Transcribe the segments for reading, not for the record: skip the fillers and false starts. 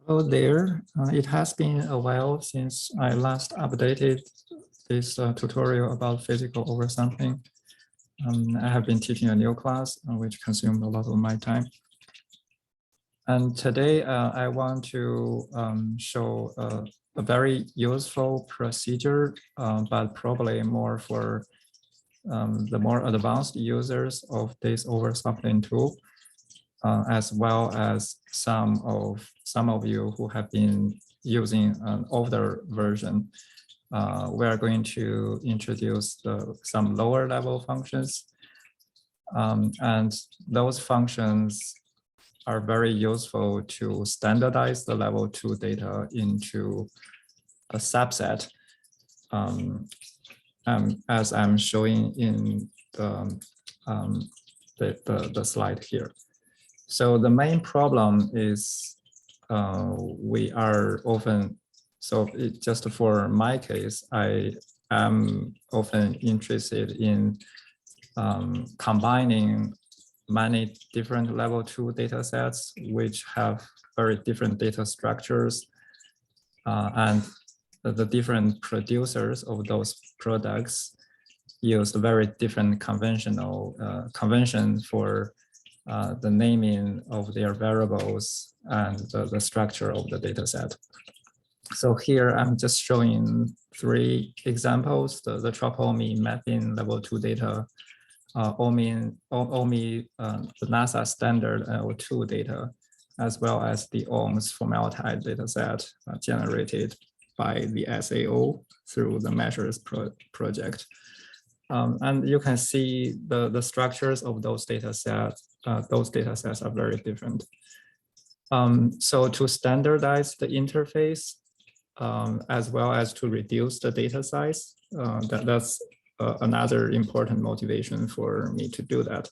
Hello there. It has been a while since I last updated this tutorial about physical oversampling. I have been teaching a new class, which consumed a lot of my time. And today I want to show a very useful procedure, but probably more for the more advanced users of this oversampling tool. As well as some of you who have been using an older version. We are going to introduce some lower level functions. And those functions are very useful to standardize the level 2 data into a subset, as I'm showing in the slide here. So the main problem is we are often, just for my case, I am often interested in combining many different level 2 data sets, which have very different data structures, and the different producers of those products use very different convention for the naming of their variables and the structure of the data set. So here I'm just showing 3 examples: the Tropomi mapping level 2 data, OMI, the NASA standard Level2 data, as well as the OMS formaldehyde data set generated by the SAO through the measures project. And you can see the structures of those data sets. Those data sets are very different. So to standardize the interface, as well as to reduce the data size, that's another important motivation for me to do that,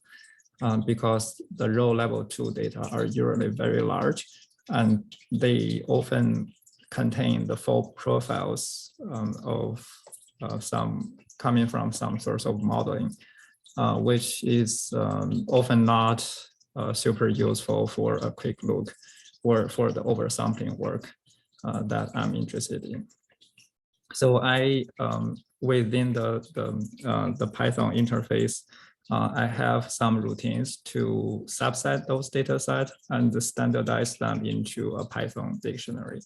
because the raw level 2 data are usually very large, and they often contain the full profiles of some coming from some source of modeling, which is often not super useful for a quick look or for the oversampling work that I'm interested in. So I, within the Python interface, I have some routines to subset those data sets and standardize them into a Python dictionary.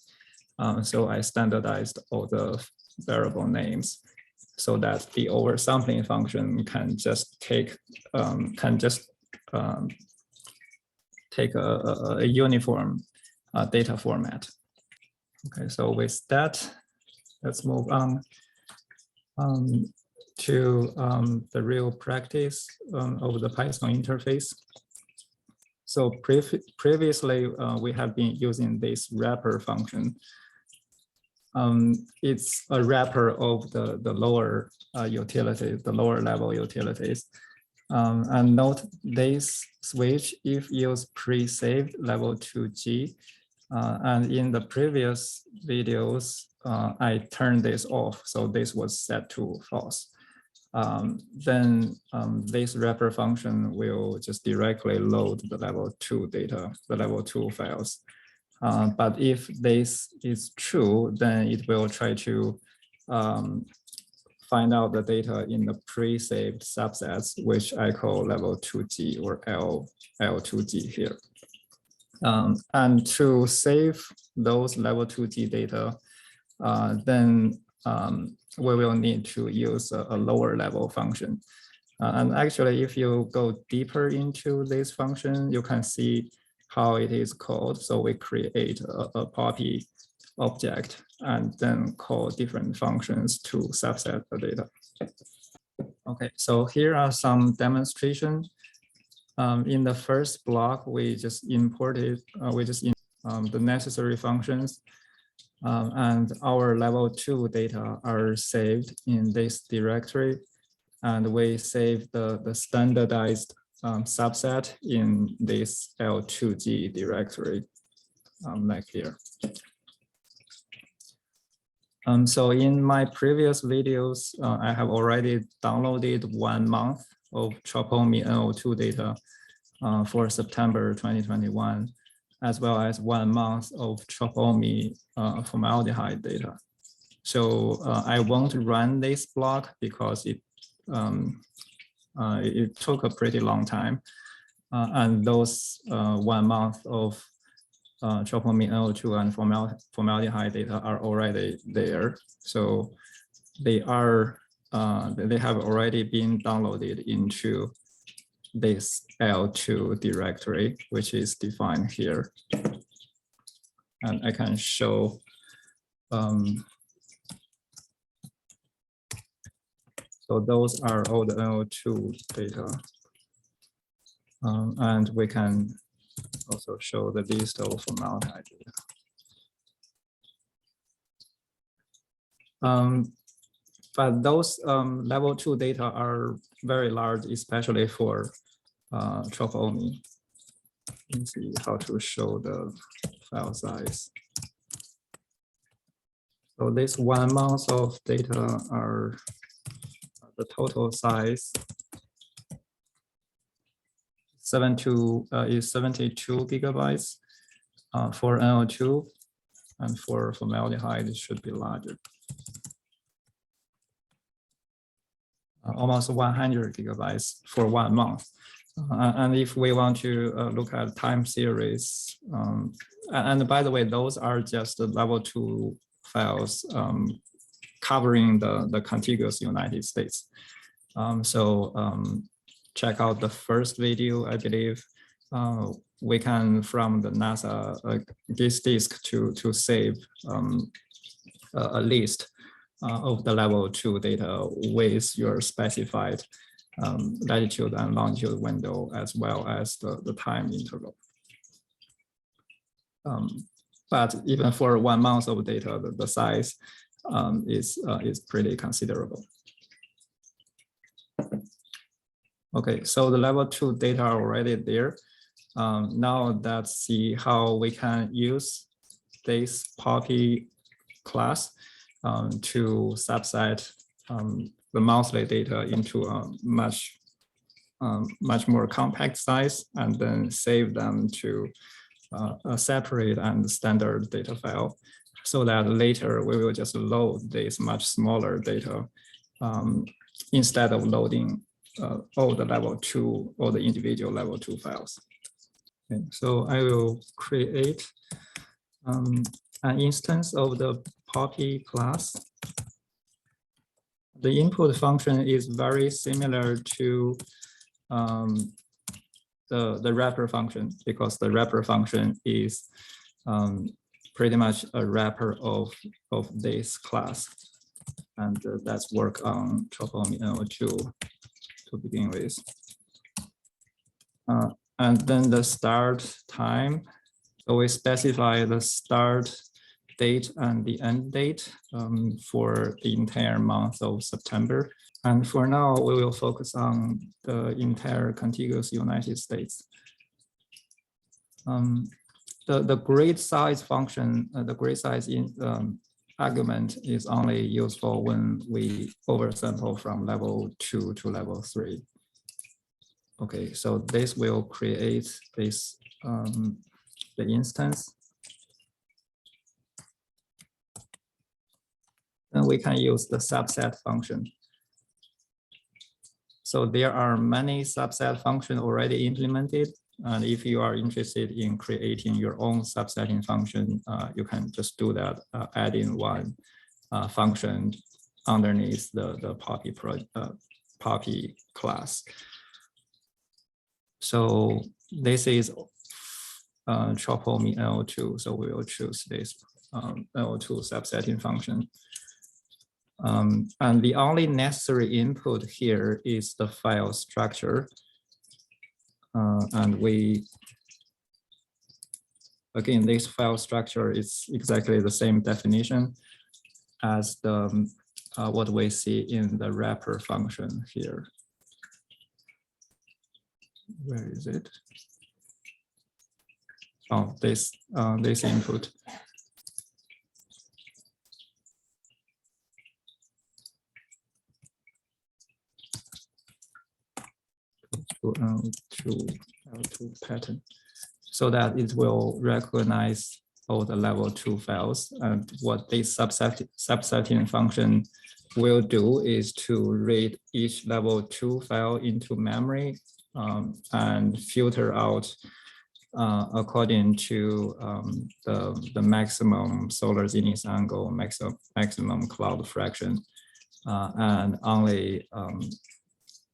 So I standardized all the variable names so that the oversampling function can just take a uniform data format. Okay, so with that, let's move on to the real practice of the Python interface. So previously, we have been using this wrapper function. It's a wrapper of the lower utilities, the lower level utilities. And note this switch if use pre-saved Level2g. And in the previous videos, I turned this off, so this was set to false. Then this wrapper function will just directly load the level 2 data, the level 2 files. But if this is true, then it will try to find out the data in the pre-saved subsets, which I call Level2g or L2g here. And to save those Level2g data, then we will need to use a lower level function. And actually, if you go deeper into this function, you can see how it is called. So we create a popy object and then call different functions to subset the data. Okay, so here are some demonstrations. In the first block, we just imported, the necessary functions, and our level 2 data are saved in this directory, and we save the standardized subset in this L2g directory, like here. So in my previous videos, I have already downloaded 1 month of Tropomi NO2 data for September 2021. as well as 1 month of tropomy formaldehyde data. So I won't run this block because it took a pretty long time. And those 1 month of tropomy NO2 and formaldehyde data are already there. So they have already been downloaded into this L2 directory, which is defined here. And I can show so those are all the NO2 data. And we can also show the distal formaldehyde data. But those level 2 data are very large, especially for tropomy. Let's see how to show the file size. So this 1 month of data are the total size. Is 72 gigabytes for NO2, and for formaldehyde it should be larger. Almost 100 gigabytes for 1 month. And if we want to look at time series, and by the way, those are just the level 2 files covering the contiguous United States. Check out the first video, I believe. We can, from the NASA this disk to save a list of the level 2 data with your specified latitude and longitude window, as well as the time interval. But even for 1 month of data, the size is pretty considerable. Okay, so the level 2 data are already there. Now let's see how we can use this popy class to subset the monthly data into a much more compact size, and then save them to a separate and standard data file, so that later we will just load this much smaller data instead of loading all the level 2 or the individual level 2 files. Okay, so I will create an instance of the popy class. The input function is very similar to the wrapper function, because the wrapper function is pretty much a wrapper of this class. And let's work on tropomy NO2 to begin with. And then the start time. So we specify the start date and the end date for the entire month of September. And for now, we will focus on the entire contiguous United States. The grid size function, the grid size argument is only useful when we oversample from level 2 to level 3. Okay, so this will create this the instance. Then we can use the subset function. So there are many subset functions already implemented. And if you are interested in creating your own subsetting function, you can just do that, add in one function underneath the popy class. So this is tropomy NO2. So we will choose this NO2 subsetting function. And the only necessary input here is the file structure. And again, this file structure is exactly the same definition as the what we see in the wrapper function here. Where is it? Oh, this input. To L2 pattern. so that it will recognize all the level 2 files. And what this subsetting function will do is to read each level 2 file into memory and filter out according to the maximum solar zenith angle, maximum cloud fraction, and only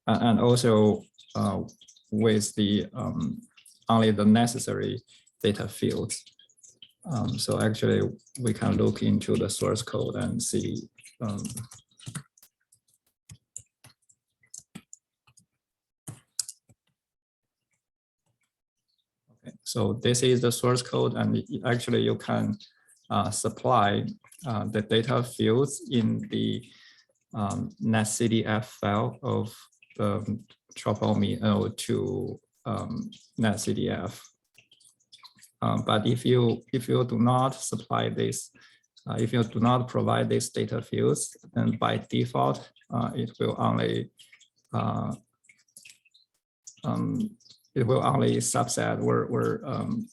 and also with the only the necessary data fields. So actually, we can look into the source code and see. Okay, so this is the source code, and actually you can supply the data fields in the netcdf file of the Tropomi Level2 netcdf. But if you do not supply this, if you do not provide these data fields, then by default it will only subset or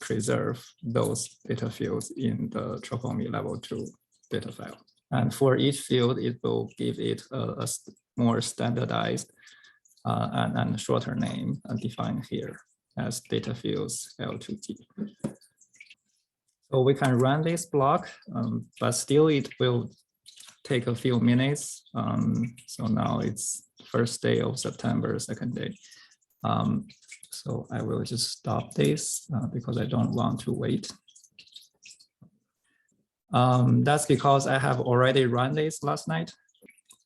preserve those data fields in the Tropomi Level2 data file. And for each field, it will give it a more standardized and shorter name defined here as data fields Level2g. So we can run this block, but still it will take a few minutes. So now it's first day of September, second day. So I will just stop this because I don't want to wait. That's because I have already run this last night.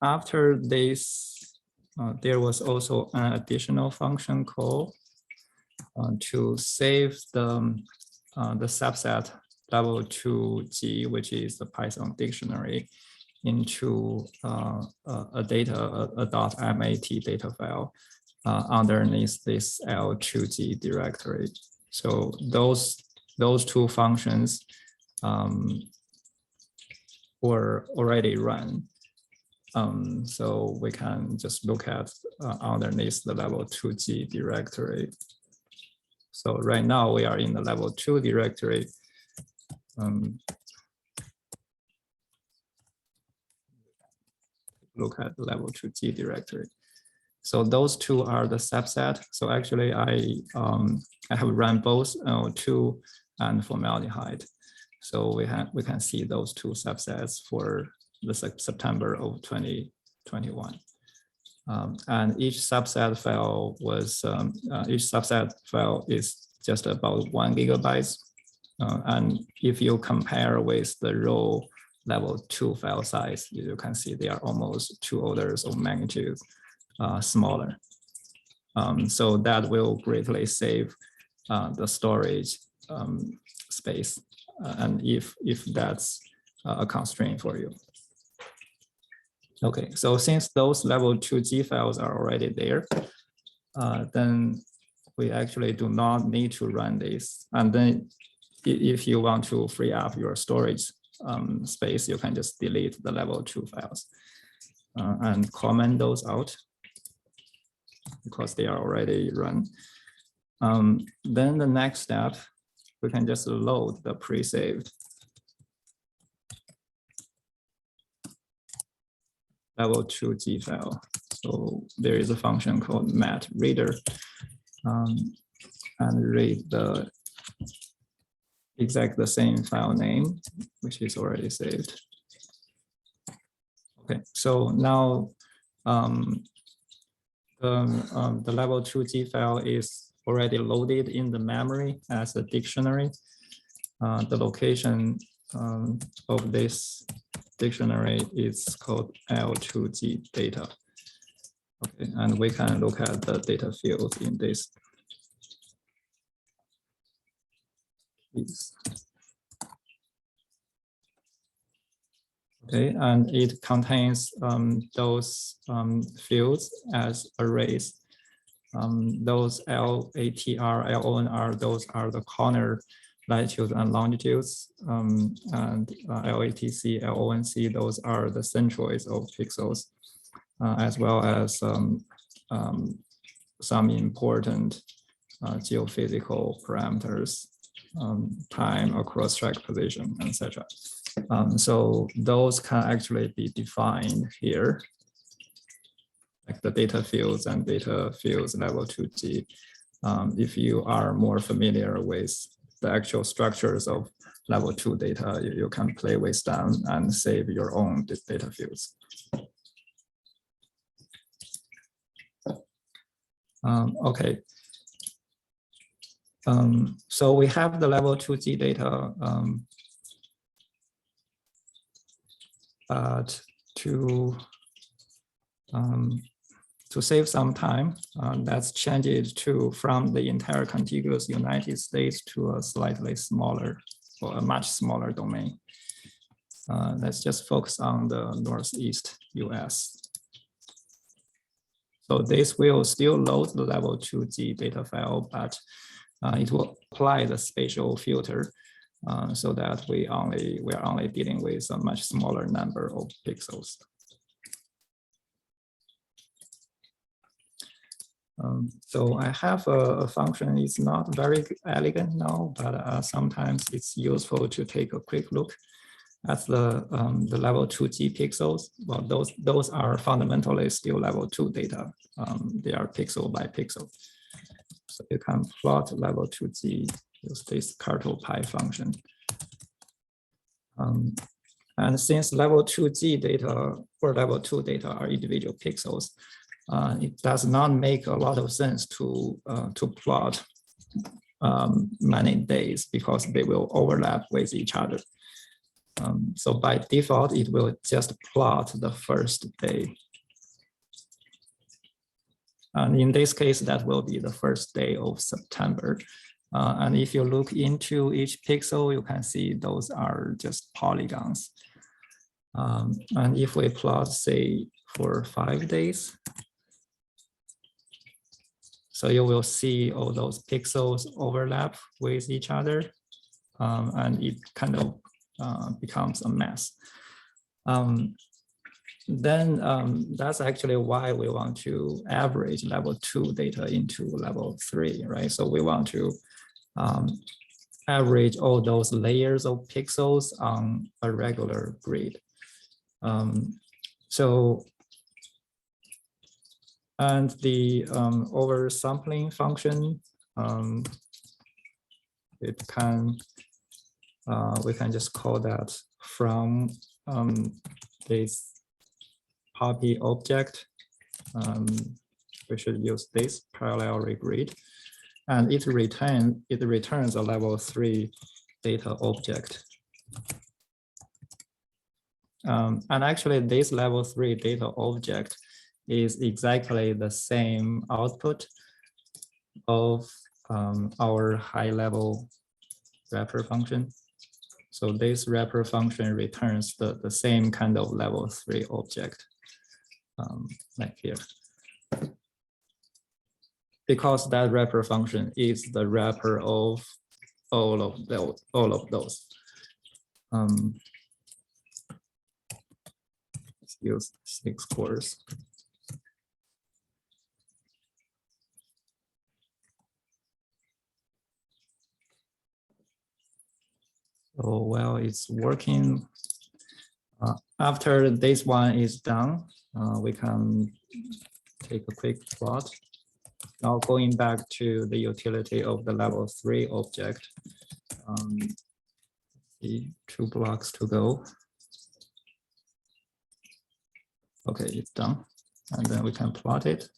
After this, there was also an additional function call to save the subset Level2g, which is the Python dictionary, into a .mat data file underneath this Level2g directory. So those two functions were already run. So we can just look at underneath the Level2g directory. So right now we are in the Level2 directory. Look at the Level2g directory. So those two are the subset. So actually I have run both L2 and formaldehyde. So we can see those two subsets for the September of 2021. And each subset file is just about 1 GB. And if you compare with the raw Level2 file size, you can see they are almost 2 orders of magnitude smaller. So that will greatly save the storage space, and if that's a constraint for you. Okay, so since those Level2g files are already there, then we actually do not need to run this. And then if you want to free up your storage space, you can just delete the Level2 files and comment those out because they are already run. Then the next step, we can just load the pre-saved Level2g file. So there is a function called mat reader, and read the exact the same file name, which is already saved. Okay, so now the Level2g file is already loaded in the memory as a dictionary. The location of this dictionary is called Level2g data. Okay, and we can look at the data fields in this. Okay, and it contains those fields as arrays. Those LATR, LONR, those are the corner latitudes and longitudes, and LATC, LONC, those are the centroids of pixels, as well as some important geophysical parameters time across track position, etc. So those can actually be defined here, like the data fields and data fields level 2G. If you are more familiar with the actual structures of level 2 data, you can play with them and save your own data fields. Okay. So we have the level 2G data, but to save some time, let's change it from the entire contiguous United States to a slightly smaller or a much smaller domain. Let's just focus on the Northeast US. So this will still load the level 2G data file, but it will apply the spatial filter so that we are only dealing with a much smaller number of pixels. So I have a function. It's not very elegant now, but sometimes it's useful to take a quick look at the level 2G pixels. Well, those are fundamentally still level 2 data. They are pixel by pixel. So you can plot level 2G use this cartopy function. And since level 2G data or level 2 data are individual pixels, it does not make a lot of sense to plot many days because they will overlap with each other. So by default, it will just plot the first day. And in this case, that will be the first day of September. And if you look into each pixel, you can see those are just polygons. And if we plot, say, for 5 days, so you will see all those pixels overlap with each other, and it kind of becomes a mess. Then that's actually why we want to average level 2 data into level 3, right? So we want to average all those layers of pixels on a regular grid. And the oversampling function, it can we can just call that from this popy object. We should use this parallel regrid, and it returns a level 3 data object. And actually, this level 3 data object is exactly the same output of our high-level wrapper function. So this wrapper function returns the same kind of level 3 object, like here. Because that wrapper function is the wrapper of all of those. Let's use 6 cores. So while it's working, after this one is done, we can take a quick plot. Now going back to the utility of the level 3 object, see 2 blocks to go. Okay, it's done. And then we can plot it.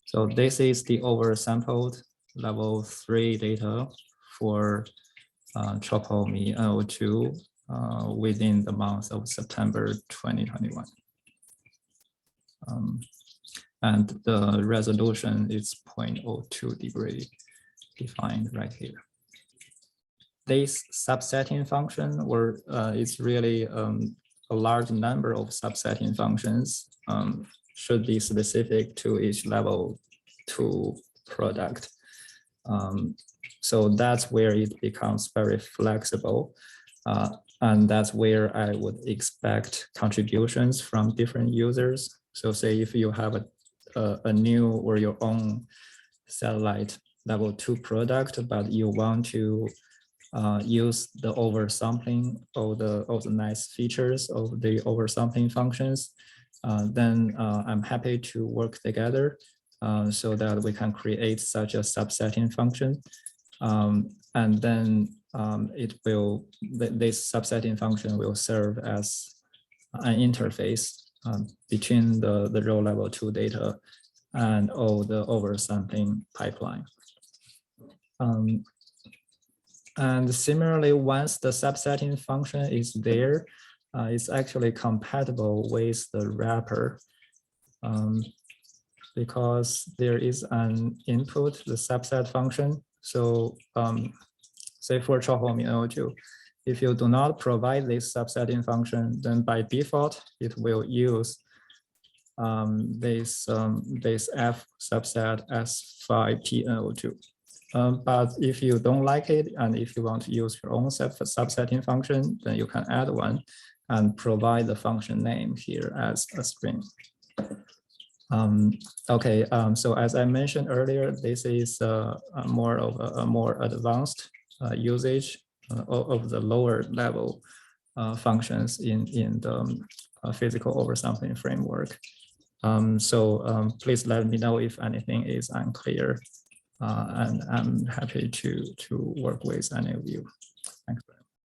So this is the oversampled level 3 data for Chopomi L2 within the month of September 2021. And the resolution is 0.02 degree defined right here. This subsetting function, or it's really a large number of subsetting functions, should be specific to each level 2 product. So that's where it becomes very flexible. And that's where I would expect contributions from different users. So say if you have a new or your own satellite level 2 product, but you want to use the oversampling of the nice features of the oversampling functions, then I'm happy to work together so that we can create such a subsetting function. And then this subsetting function will serve as an interface between the raw level 2 data and all the oversampling pipeline. And similarly, once the subsetting function is there, it's actually compatible with the wrapper because there is an input, the subset function. So say for Chohome in Level2, if you do not provide this subsetting function, then by default, it will use this F subset S5P Level2. But if you don't like it, and if you want to use your own subsetting function, then you can add one and provide the function name here as a string. Okay, so as I mentioned earlier, this is more of a more advanced usage of the lower level functions in the physical oversampling framework. Please let me know if anything is unclear. And I'm happy to work with any of you.